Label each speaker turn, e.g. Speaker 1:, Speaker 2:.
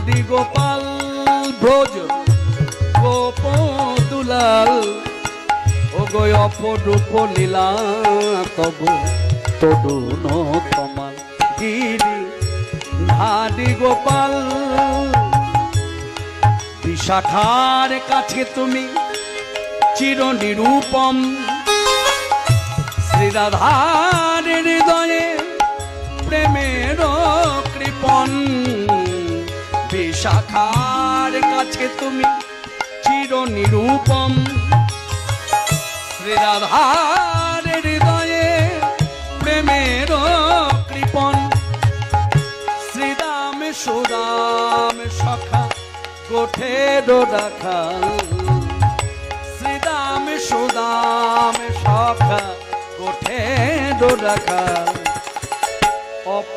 Speaker 1: আদি গোপাল ব্রজ গোপ দুলাল ও গো অপরূপ লীলা তব তরুণ তমাল গিরি ধারি গোপাল বিশাখার কাছে তুমি চির নিরূপম শ্রীরাধার হৃদয়ে প্রেমের কৃপণ বিশাখার কাছে তুমি চির নিরূপম শ্রীরাধার হৃদয়ে প্রেমের কৃপণ শ্রীরাম সুরাম সখা কোঠের রাখাল শ্রীরাম সুদাম সখা কোঠের রাখাল